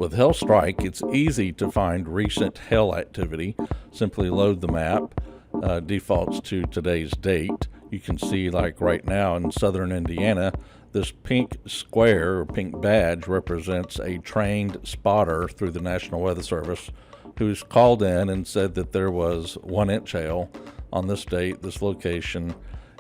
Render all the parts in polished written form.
With HailStrike, it's easy to find recent hail activity. Simply load the map, defaults to today's date. You can see, like right now in southern Indiana, this pink square or pink badge represents a trained spotter through the National Weather Service who's called in and said that there was 1 inch hail on this date, this location.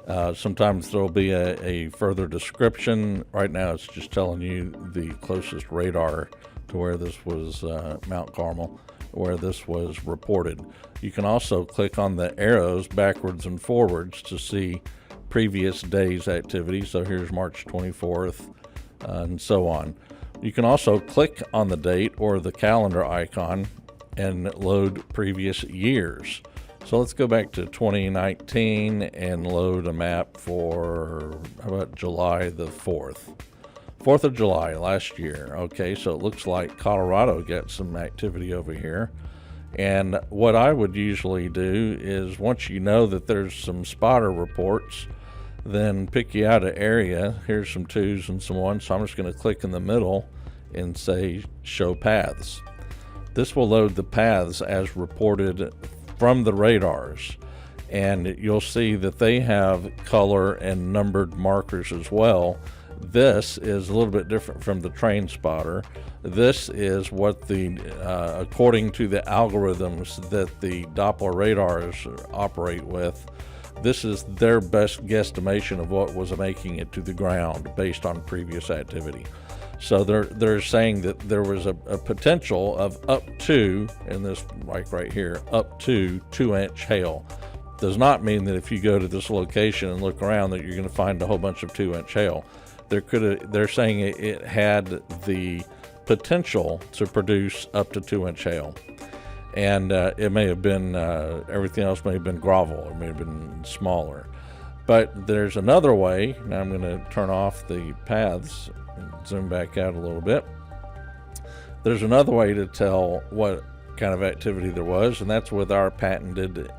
Sometimes there'll be a further description. Right now it's just telling you the closest radar to where this was, Mount Carmel, where this was reported. You can also click on the arrows backwards and forwards to see previous day's activity. So here's March 24th, and so on. You can also click on the date or the calendar icon and load previous years. So let's go back to 2019 and load a map for, how about July the 4th? 4th of July last year. Okay, so it looks like Colorado got some activity over here. And what I would usually do is, once you know that there's some spotter reports, then pick you out an area. Here's some 2s and some 1s. So I'm just going to click in the middle and say show paths. This will load the paths as reported from the radars, and you'll see that they have color and numbered markers as well. This is a little bit different from the train spotter. This is what the according to the algorithms that the Doppler radars operate with, this is their best guesstimation of what was making it to the ground based on previous activity. So they're saying that there was a potential of up to, in this like right here, up to 2 inch hail. Does not mean that if you go to this location and look around that you're going to find a whole bunch of 2 inch hail. They're saying it had the potential to produce up to 2 inch hail. And it may have been, everything else may have been grovel, or may have been smaller. But there's another way. Now I'm going to turn off the paths and zoom back out a little bit. There's another way to tell what kind of activity there was, and that's with our patented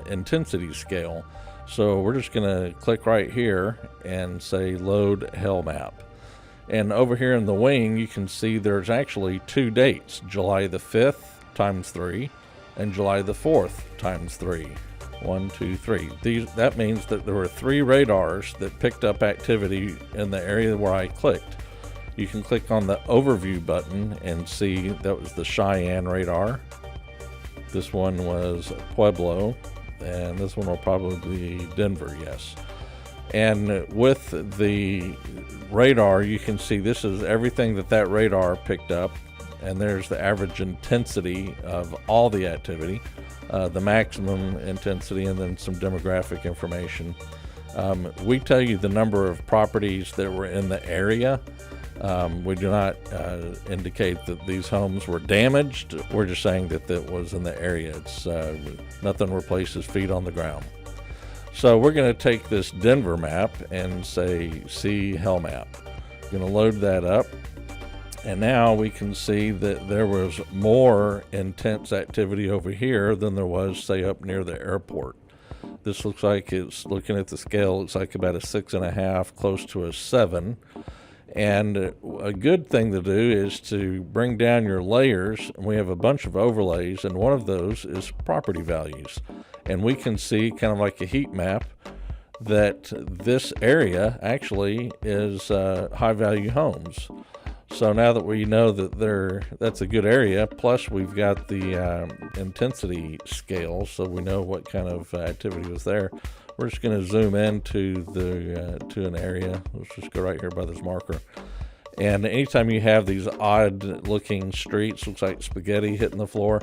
intensity scale. So we're just going to click right here and say load hail map. And over here in the wing, you can see there's actually 2 dates, July the 5th times 3 and July the 4th times 3. 1, 2, 3. That means that there were 3 radars that picked up activity in the area where I clicked. You can click on the overview button and see that was the Cheyenne radar. This one was Pueblo, and this one will probably be Denver, yes. And with the radar, you can see this is everything that radar picked up, and there's the average intensity of all the activity, the maximum intensity, and then some demographic information. We tell you the number of properties that were in the area. We do not indicate that these homes were damaged. We're just saying that it was in the area. It's nothing replaces feet on the ground. So we're going to take this Denver map and say see hail map. Going to load that up. And now we can see that there was more intense activity over here than there was, say, up near the airport. This looks like, it's looking at the scale, looks like about a 6.5, close to a 7. And a good thing to do is to bring down your layers. We have a bunch of overlays, and one of those is property values. And we can see, kind of like a heat map, that this area actually is high value homes. So now that we know that that's a good area, plus we've got the intensity scale, so we know what kind of activity was there. We're just going to zoom into to an area. Let's just go right here by this marker. And anytime you have these odd-looking streets, looks like spaghetti hitting the floor,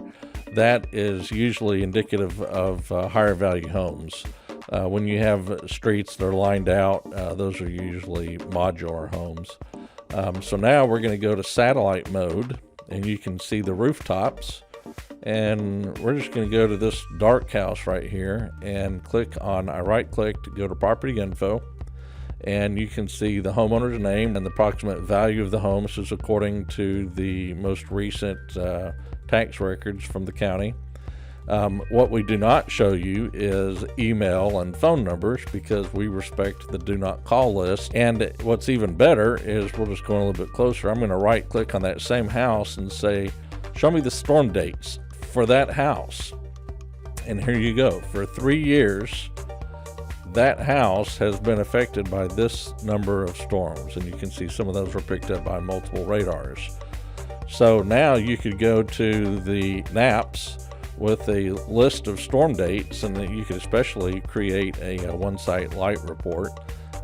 that is usually indicative of higher value homes. When you have streets that are lined out, those are usually modular homes. So now we're going to go to satellite mode, and you can see the rooftops. And we're just going to go to this dark house right here and I right click to go to property info, and you can see the homeowner's name and the approximate value of the home. This is according to the most recent tax records from the county. What we do not show you is email and phone numbers because we respect the do not call list. And what's even better is we're just going a little bit closer. I'm going to right click on that same house and say, show me the storm dates for that house. And here you go. For 3 years, that house has been affected by this number of storms. And you can see some of those were picked up by multiple radars. So now you could go to the NAPS with a list of storm dates, and then you could especially create a one-site light report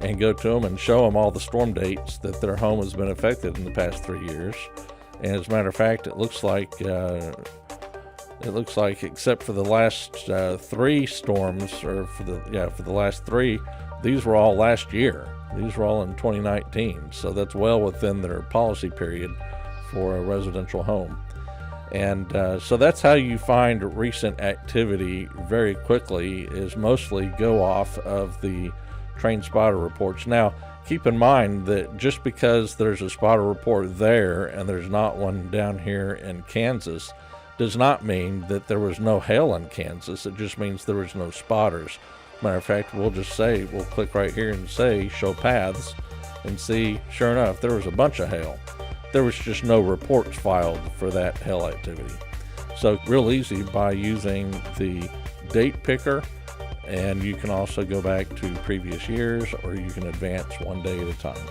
and go to them and show them all the storm dates that their home has been affected in the past 3 years. And as a matter of fact, it looks like except for the last 3 storms, or for the last 3, these were all last year. These were all in 2019, so that's well within their policy period for a residential home. And so that's how you find recent activity very quickly, is mostly go off of the train spotter reports. Now, keep in mind that just because there's a spotter report there and there's not one down here in Kansas does not mean that there was no hail in Kansas. It just means there was no spotters. Matter of fact, we'll click right here and say show paths and see, sure enough, there was a bunch of hail. There was just no reports filed for that hail activity. So real easy by using the date picker, and you can also go back to previous years, or you can advance one day at a time.